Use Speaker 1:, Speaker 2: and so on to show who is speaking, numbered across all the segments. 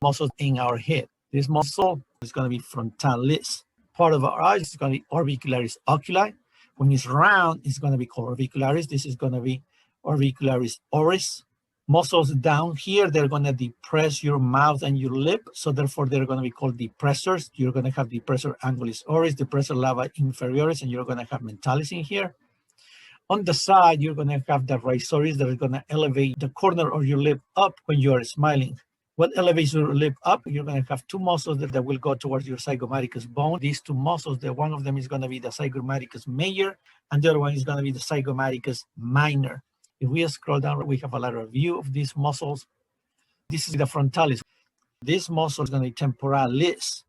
Speaker 1: muscles in our head. This muscle is going to be frontalis. Part of our eyes is going to be orbicularis oculi. When it's round, it's going to be called orbicularis. This is going to be orbicularis oris. Muscles down here, they're going to depress your mouth and your lip. So therefore, they're going to be called depressors. You're going to have depressor angulis oris, depressor lava inferioris, and you're going to have mentalis in here. On the side, you're going to have the rhizoris that is going to elevate the corner of your lip up when you are smiling. What elevates your lip up? You're going to have two muscles that will go towards your zygomaticus bone. These two muscles, one of them is going to be the zygomaticus major, and the other one is going to be the zygomaticus minor. If we scroll down, we have a lateral view of these muscles. This is the frontalis. This muscle is going to be temporalis.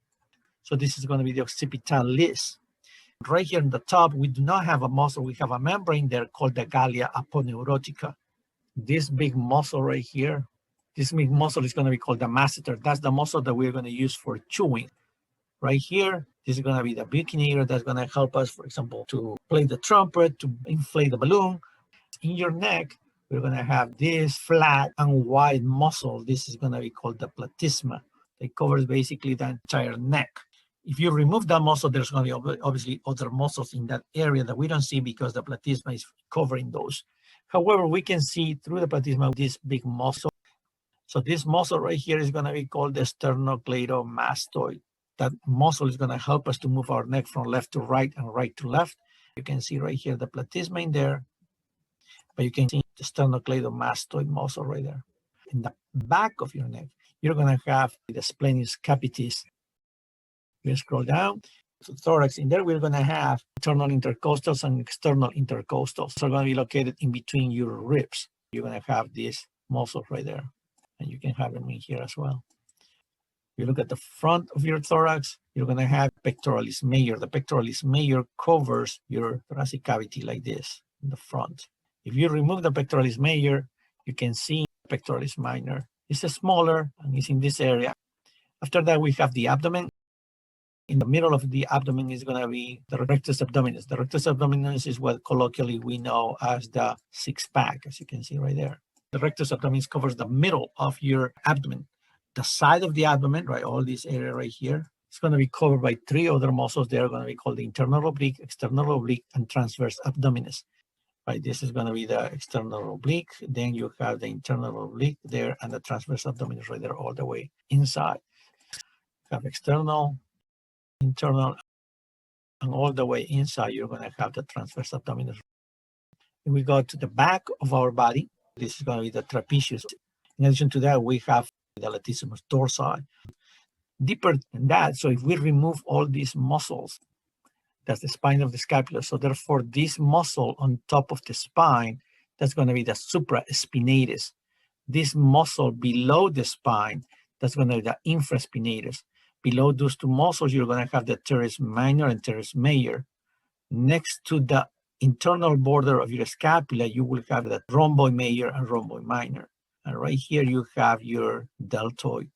Speaker 1: So this is going to be the occipitalis. Right here in the top, we do not have a muscle. We have a membrane there called the gallia aponeurotica. This big muscle right here, this big muscle is going to be called the masseter. That's the muscle that we're going to use for chewing. Right here, this is going to be the buccinator that's going to help us, for example, to play the trumpet, to inflate the balloon. In your neck, we're going to have this flat and wide muscle. This is going to be called the platysma. It covers basically the entire neck. If you remove that muscle, there's going to be obviously other muscles in that area that we don't see because the platysma is covering those. However, we can see through the platysma this big muscle. So this muscle right here is going to be called the sternocleidomastoid. That muscle is going to help us to move our neck from left to right and right to left. You can see right here the platysma in there, but you can see the sternocleidomastoid muscle right there. In the back of your neck, you're going to have the splenius capitis. We scroll down to thorax. In there, we're going to have internal intercostals and external intercostals. So they're going to be located in between your ribs. You're going to have these muscles right there, and you can have them in here as well. You look at the front of your thorax, you're going to have pectoralis major. The pectoralis major covers your thoracic cavity like this in the front. If you remove the pectoralis major, you can see pectoralis minor. It's smaller and it's in this area. After that, we have the abdomen. In the middle of the abdomen is going to be the rectus abdominis. The rectus abdominis is what colloquially we know as the six-pack, as you can see right there. The rectus abdominis covers the middle of your abdomen. The side of the abdomen, right, all this area right here, it's going to be covered by three other muscles. They are going to be called the internal oblique, external oblique, and transverse abdominis. Right, this is going to be the external oblique. Then you have the internal oblique there and the transverse abdominis right there all the way inside. You have external, internal, and all the way inside, you're going to have the transverse abdominis. If we go to the back of our body, this is going to be the trapezius. In addition to that, we have the latissimus dorsi. Deeper than that, so if we remove all these muscles, that's the spine of the scapula. So therefore, this muscle on top of the spine, that's going to be the supraspinatus. This muscle below the spine, that's going to be the infraspinatus. Below those two muscles, you're going to have the teres minor and teres major. Next to the internal border of your scapula, you will have the rhomboid major and rhomboid minor. And right here, you have your deltoid.